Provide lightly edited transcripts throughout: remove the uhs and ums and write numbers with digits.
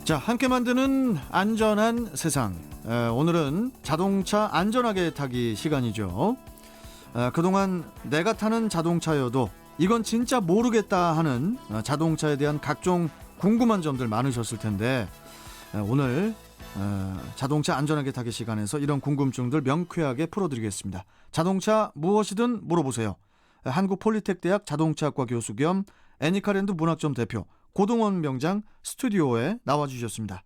자, 함께 만드는 안전한 세상. 오늘은 자동차 안전하게 타기 시간이죠. 그동안 내가 타는 자동차여도 이건 진짜 모르겠다 하는 자동차에 대한 각종 궁금한 점들 많으셨을 텐데 오늘 자동차 안전하게 타기 시간에서 이런 궁금증들 명쾌하게 풀어드리겠습니다. 자동차 무엇이든 물어보세요. 한국폴리텍대학 자동차학과 교수 겸 애니카랜드 문학점 대표 고동원 명장 스튜디오에 나와주셨습니다.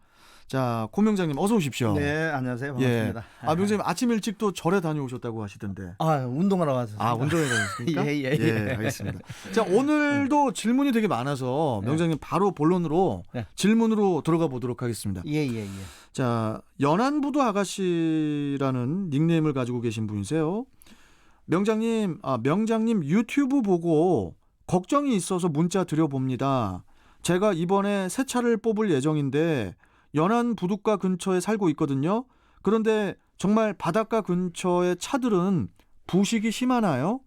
자, 고 명장님 어서 오십시오. 네, 안녕하세요. 반갑습니다. 예. 명장님 아침 일찍 또 절에 다녀오셨다고 하시던데. 운동하러 왔습니다. 운동에 다녔습니까? 예. 알겠습니다. 자, 오늘도 질문이 되게 많아서 명장님 바로 본론으로 질문으로 들어가 보도록 하겠습니다. 예. 자, 연안부두 아가씨라는 닉네임을 가지고 계신 분이세요. 명장님 유튜브 보고 걱정이 있어서 문자 드려봅니다. 제가 이번에 새 차를 뽑을 예정인데 연안 부둣가 근처에 살고 있거든요. 그런데 정말 바닷가 근처의 차들은 부식이 심하나요?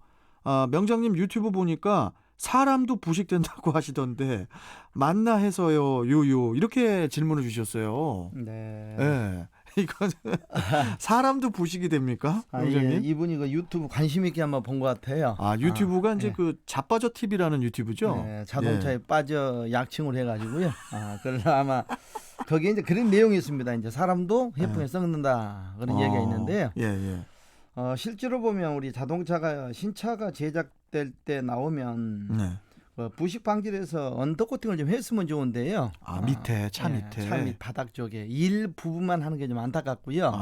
명장님 유튜브 보니까 사람도 부식된다고 하시던데 맞나 해서요. 유유 이렇게 질문을 주셨어요. 네. 이건 사람도 부식이 됩니까? 명장님? 예. 이분이 그 유튜브 관심 있게 한번 본 것 같아요. 유튜브가 이제 그 자빠져 TV라는 유튜브죠. 네, 자동차에 빠져 약칭을 해가지고요. 그래서 아마 거기에 이제 그런 내용이 있습니다. 이제 사람도 해풍에 썩는다 그런 이야기가 있는데요. 예. 실제로 보면 우리 자동차가 신차가 제작될 때 나오면 부식 방지를 해서 언더코팅을 좀 했으면 좋은데요. 밑에 차 밑에 차 밑 바닥 쪽에 일부분만 하는 게 좀 안타깝고요.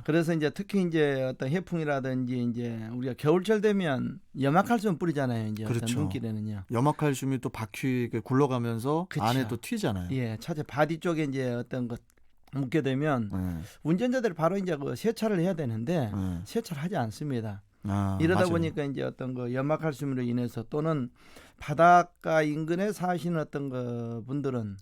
그래서 이제 특히 이제 어떤 해풍이라든지 이제 우리가 겨울철 되면 염화칼슘 뿌리잖아요. 이제 그렇죠. 어떤 눈길에는요. 염화칼슘이 또 바퀴 굴러가면서 그쵸. 안에 또 튀잖아요. 예, 차체 바디 쪽에 이제 어떤 것 묻게 되면 운전자들이 바로 이제 그 세차를 해야 되는데 세차를 하지 않습니다. 이러다 맞아요. 보니까 이제 어떤 그 염화칼슘으로 인해서 또는 바닷가 인근에 사시는 어떤 그 분들은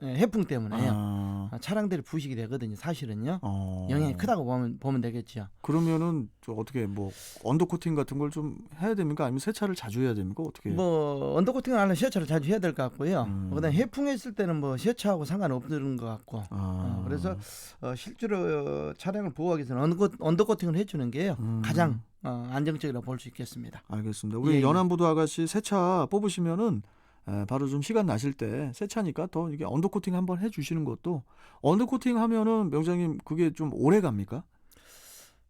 해풍 때문에요. 차량들이 부식이 되거든요. 사실은요. 영향이 크다고 보면 되겠죠. 그러면은 어떻게 뭐 언더코팅 같은 걸 좀 해야 됩니까? 아니면 세차를 자주 해야 됩니까? 어떻게? 뭐 언더코팅을 하려면 세차를 자주 해야 될 것 같고요. 그다음에 해풍에 있을 때는 뭐 세차하고 상관없는 것 같고. 그래서 실제로 차량을 보호하기 위해서는 언더코팅을 해주는 게요. 가장 안정적이라고 볼 수 있겠습니다. 알겠습니다. 우리 연안부두 아가씨 새 차 뽑으시면은 바로 좀 시간 나실 때 새 차니까 더 이게 언더코팅 한번 해주시는 것도 언더코팅 하면은 명장님 그게 좀 오래 갑니까?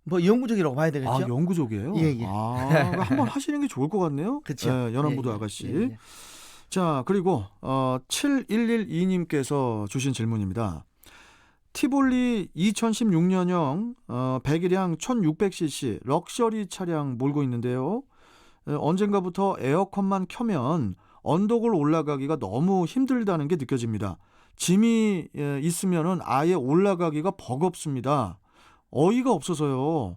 뭐 영구적이라고 봐야 되겠죠. 영구적이에요? 예. 한번 하시는 게 좋을 것 같네요. 그렇죠. 연안부두 아가씨. 자, 그리고 7112님께서 주신 질문입니다. 티볼리 2016년형 배기량 1600cc 럭셔리 차량 몰고 있는데요. 언젠가부터 에어컨만 켜면 언덕을 올라가기가 너무 힘들다는 게 느껴집니다. 짐이 있으면은 아예 올라가기가 버겁습니다. 어이가 없어서요.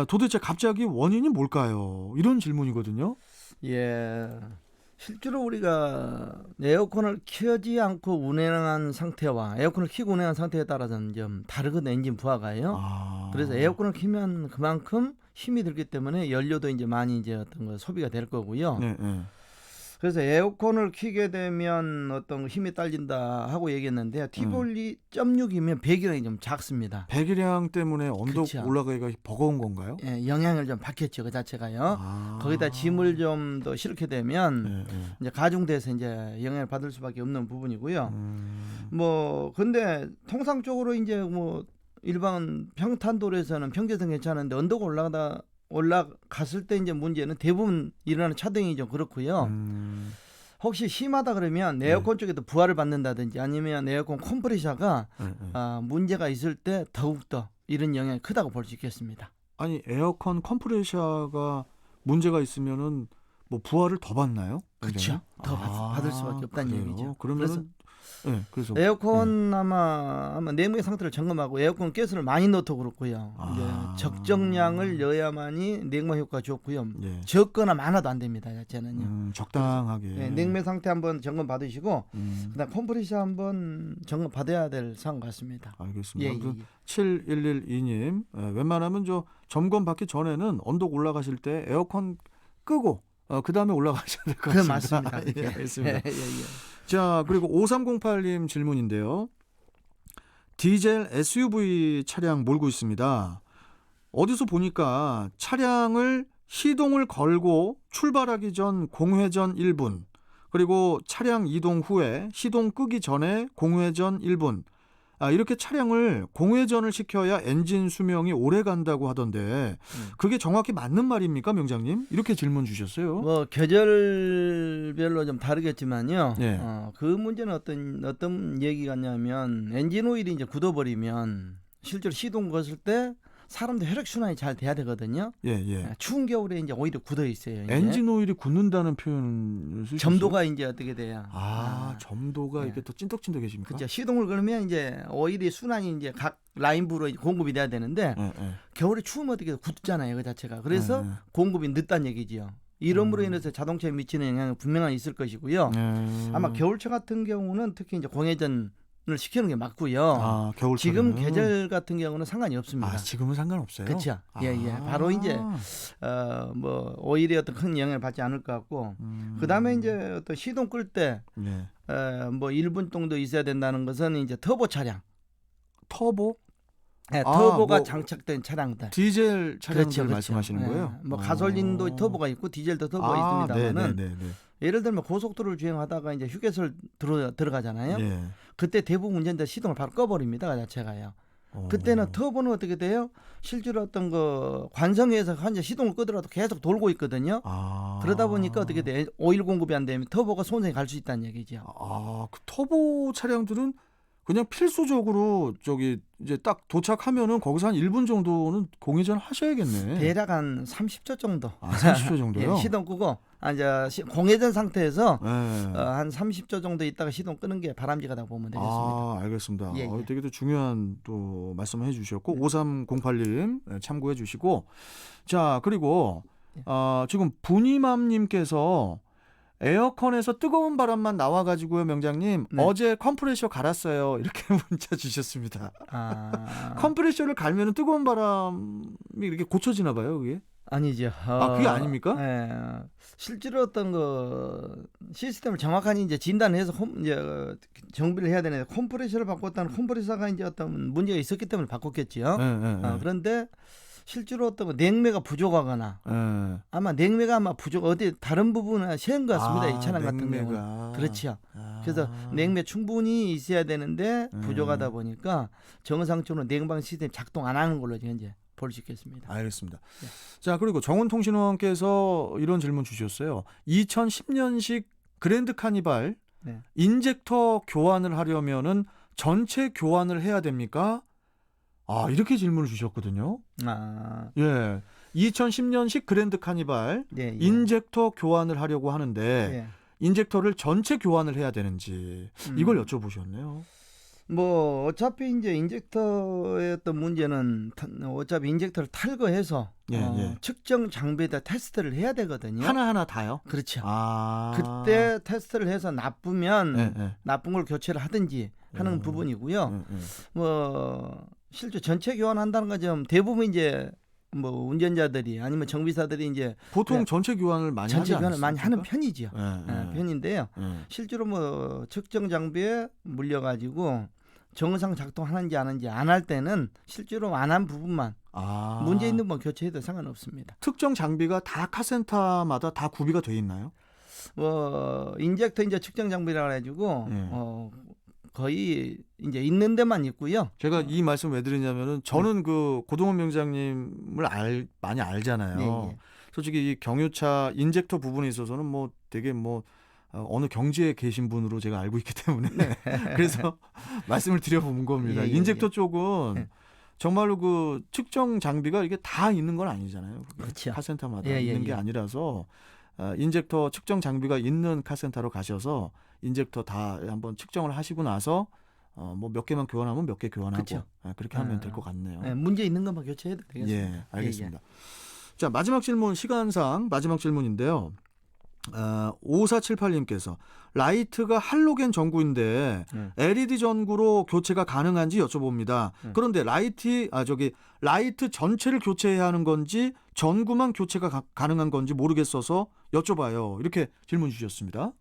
도대체 갑자기 원인이 뭘까요? 이런 질문이거든요. 예. 실제로 우리가 에어컨을 켜지 않고 운행한 상태와 에어컨을 켜고 운행한 상태에 따라서는 좀 다르거든요. 엔진 부하가요. 그래서 에어컨을 켜면 그만큼 힘이 들기 때문에 연료도 이제 많이 이제 어떤 거 소비가 될 거고요. 그래서 에어컨을 켜게 되면 어떤 힘이 딸린다 하고 얘기했는데요. 티볼리 0.6이면 배기량이 좀 작습니다. 배기량 때문에 언덕 그쵸. 올라가기가 버거운 건가요? 예, 영향을 좀 받겠죠, 그 자체가요. 거기다 짐을 좀 더 실게 되면 이제 가중돼서 이제 영향을 받을 수밖에 없는 부분이고요. 뭐 근데 통상적으로 이제 뭐 일반 평탄도로에서는 평균상 괜찮은데 언덕 올라갔을 때 이제 문제는 대부분 일어나는 차등이 좀 그렇고요. 혹시 심하다 그러면 에어컨 쪽에도 부하를 받는다든지 아니면 에어컨 컴프레셔가 문제가 있을 때 더욱더 이런 영향이 크다고 볼 수 있겠습니다. 아니 에어컨 컴프레셔가 문제가 있으면은 뭐 부하를 더 받나요? 그렇죠. 더 받을 수밖에 없다는 얘기죠. 그래서 에어컨 아마 내부의 상태를 점검하고 에어컨 가스를 많이 넣어도 그렇고요. 이제 적정량을 넣어야만이 냉방 효과가 좋고요. 적거나 많아도 안 됩니다. 자체는요. 적당하게. 냉매 상태 한번 점검 받으시고 그다음 컴프레셔 한번 점검 받아야 될 상황 같습니다. 알겠습니다. 7112님 웬만하면 점검 받기 전에는 언덕 올라가실 때 에어컨 끄고 그 다음에 올라가셔야 될 것 같습니다. 맞습니다. 알겠습니다. 자, 그리고 5308님 질문인데요. 디젤 SUV 차량 몰고 있습니다. 어디서 보니까 차량을 시동을 걸고 출발하기 전 공회전 1분, 그리고 차량 이동 후에 시동 끄기 전에 공회전 1분, 이렇게 차량을 공회전을 시켜야 엔진 수명이 오래 간다고 하던데 그게 정확히 맞는 말입니까, 명장님? 이렇게 질문 주셨어요. 뭐 계절별로 좀 다르겠지만요. 네. 그 문제는 어떤 얘기가 있냐면 엔진 오일이 이제 굳어버리면 실제로 시동 걸었을 때 사람도 혈액 순환이 잘 돼야 되거든요. 예. 추운 겨울에 이제 오히려 굳어 있어요. 이제. 엔진 오일이 굳는다는 표현을 쓰셨어요? 점도가 이제 어떻게 돼요? 점도가 네. 이렇게 또 찐덕찐덕해집니까? 그렇죠. 시동을 걸면 이제 오일이 순환이 이제 각 라인부로 공급이 돼야 되는데 겨울에 추우면 어떻게 굳잖아요, 그 자체가. 그래서 공급이 늦다는 얘기지요. 이름으로 인해서 자동차에 미치는 영향은 분명히 있을 것이고요. 아마 겨울차 같은 경우는 특히 이제 공회전을 시키는 게 맞고요. 겨울차는 지금 계절 같은 경우는 상관이 없습니다. 지금은 상관없어요. 그렇죠. 예. 바로 이제 뭐 오일에 어떤 큰 영향을 받지 않을 것 같고, 그다음에 이제 어떤 시동 끌 때 뭐 1분 정도 있어야 된다는 것은 이제 터보 차량. 터보? 네, 터보가 뭐 장착된 차량들. 디젤 차량들 그렇죠. 말씀하시는 거예요? 뭐 가솔린도 터보가 있고 디젤도 터보가 있습니다만은 네. 예를 들면 고속도로를 주행하다가 이제 휴게소를 들어가잖아요. 예. 그때 대부분 운전자 시동을 바로 꺼버립니다, 그 자체가요. 그때는 터보는 어떻게 돼요? 실제로 어떤 그 관성에서 현재 시동을 끄더라도 계속 돌고 있거든요. 그러다 보니까 어떻게 돼? 오일 공급이 안 되면 터보가 손상이 갈 수 있다는 얘기죠. 그 터보 차량들은 그냥 필수적으로 저기 이제 딱 도착하면은 거기서 한 1분 정도는 공회전 하셔야겠네. 대략 한 30초 정도. 30초 정도요? 예, 시동 끄고 이제 공회전 상태에서 네. 한 30초 정도 있다가 시동 끄는 게 바람직하다고 보면 되겠습니다. 알겠습니다. 예. 되게 또 중요한 또 말씀을 해주셨고 5308님 참고해 주시고, 자, 그리고 지금 분이맘님께서 에어컨에서 뜨거운 바람만 나와가지고요, 명장님. 네. 어제 컴프레셔 갈았어요. 이렇게 문자 주셨습니다. 컴프레셔를 갈면 뜨거운 바람이 이렇게 고쳐지나 봐요, 그게? 아니죠. 그게 아닙니까? 네. 실제로 어떤 그 시스템을 정확하게 이제 진단해서 이제 정비를 해야 되는데 컴프레셔를 바꿨다는 컴프레셔가 이제 어떤 문제가 있었기 때문에 바꿨겠지요. 그런데 실제로 어떤 냉매가 부족하거나 아마 냉매가 부족 어디 다른 부분에 새은 것 같습니다. 이 차량 같은 경우는. 그렇죠. 그래서 냉매 충분히 있어야 되는데 부족하다 보니까 정상적으로 냉방 시스템 작동 안 하는 걸로 현재 볼 수 있겠습니다. 알겠습니다. 네. 자, 그리고 정은통신원께서 이런 질문 주셨어요. 2010년식 그랜드 카니발 인젝터 교환을 하려면은 전체 교환을 해야 됩니까? 이렇게 질문을 주셨거든요. 예. 2010년식 그랜드 카니발 인젝터 교환을 하려고 하는데 인젝터를 전체 교환을 해야 되는지 이걸 여쭤보셨네요. 뭐 어차피 이제 인젝터의 어떤 문제는 어차피 인젝터를 탈거해서 측정 장비에다 테스트를 해야 되거든요. 하나하나 다요? 그렇죠. 그때 테스트를 해서 나쁘면 나쁜 걸 교체를 하든지 하는 부분이고요. 뭐 실제 전체 교환한다는 건 좀 대부분 이제 뭐 운전자들이 아니면 정비사들이 이제 보통 전체 교환을 많이 전체 하지 교환을 많이 않습니까? 하는 편이죠. 편인데요. 실제로 뭐 측정 장비에 물려 가지고 정상 작동하는지 안 하는지 안 할 때는 실제로 안 한 부분만 문제 있는 건 교체해도 상관없습니다. 특정 장비가 다 카센터마다 다 구비가 돼 있나요? 뭐 인젝터 이제 측정 장비라 가지고 거의 이제 있는 데만 있고요. 제가 이 말씀 왜 드리냐면은 저는 그 고동원 명장님을 많이 알잖아요. 솔직히 이 경유차 인젝터 부분에 있어서는 뭐 되게 어느 경지에 계신 분으로 제가 알고 있기 때문에 그래서 말씀을 드려본 겁니다. 인젝터 쪽은 정말로 그 측정 장비가 이게 다 있는 건 아니잖아요. 그렇죠. 카센터마다 있는 게 아니라서 인젝터 측정 장비가 있는 카센터로 가셔서 인젝터 다 한번 측정을 하시고 나서 뭐 몇 개만 교환하면 몇 개 교환하고 그렇죠. 그렇게 하면 될 것 같네요. 문제 있는 것만 교체해도 되겠습니다. 알겠습니다. 자, 마지막 질문, 시간상 마지막 질문인데요. 5478님께서 라이트가 할로겐 전구인데 LED 전구로 교체가 가능한지 여쭤봅니다. 그런데 라이트 전체를 교체해야 하는 건지 전구만 교체가 가능한 건지 모르겠어서 여쭤봐요. 이렇게 질문 주셨습니다.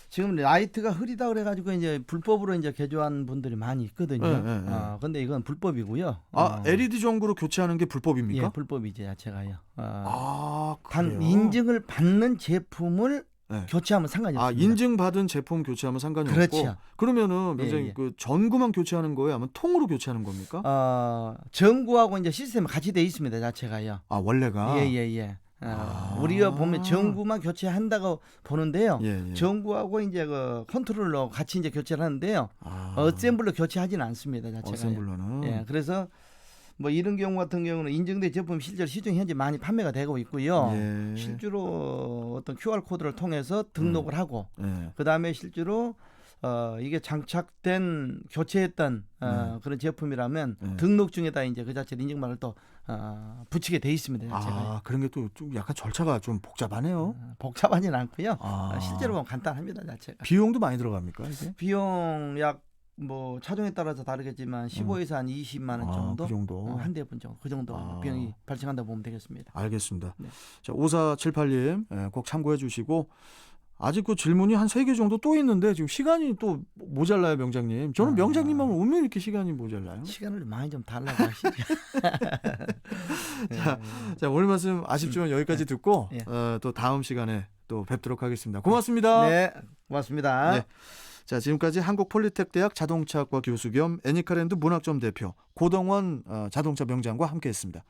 지금 라이트가 흐리다 그래가지고 이제 불법으로 이제 개조한 분들이 많이 있거든요. 근데 이건 불법이고요. LED 전구로 교체하는 게 불법입니까? 예, 불법이죠, 자체가요. 그래요? 단 인증을 받는 제품을 네. 교체하면 상관이 없습니다. 인증받은 제품 교체하면 상관이 그렇죠. 없고 그러면은 굉장히 예. 그 전구만 교체하는 거예요? 아니면 통으로 교체하는 겁니까? 전구하고 이제 시스템이 같이 돼 있습니다, 자체가요. 원래가 예. 우리가 보면 전구만 교체한다고 보는데요. 예. 전구하고 이제 그 컨트롤러 같이 이제 교체를 하는데요. 어셈블러 교체하지는 않습니다, 자체가. 어셈블러는. 예, 그래서 뭐 이런 경우 같은 경우는 인증된 제품 실제로 시중 현재 많이 판매가 되고 있고요. 예. 실제로 어떤 QR 코드를 통해서 등록을 하고, 예. 그 다음에 실제로 이게 장착된 교체했던 그런 제품이라면 등록 중에다 이제 그 자체 인증mark을 또 붙이게 돼 있습니다. 자체가. 그런 게 또 좀 약간 절차가 좀 복잡하네요. 복잡하지는 않고요. 실제로 보면 간단합니다, 자체가. 비용도 많이 들어갑니까 이게? 비용 약 뭐 차종에 따라서 다르겠지만 15에서 한 20만 원 정도, 그 정도. 한 대분 정도, 그 정도 비용이 발생한다고 보면 되겠습니다. 알겠습니다. 네. 자, 5478님 꼭 참고해 주시고 아직 그 질문이 한 3개 정도 또 있는데 지금 시간이 또 모자라요, 명장님. 저는 명장님만 오면 이렇게 시간이 모자라요. 시간을 많이 좀 달라고 하시죠. 자, 오늘 말씀 아쉽지만 여기까지 듣고 예. 또 다음 시간에 또 뵙도록 하겠습니다. 고맙습니다. 네, 고맙습니다. 네. 자, 지금까지 한국폴리텍대학 자동차학과 교수 겸 애니카랜드 문학점 대표 고동원 자동차 명장과 함께했습니다.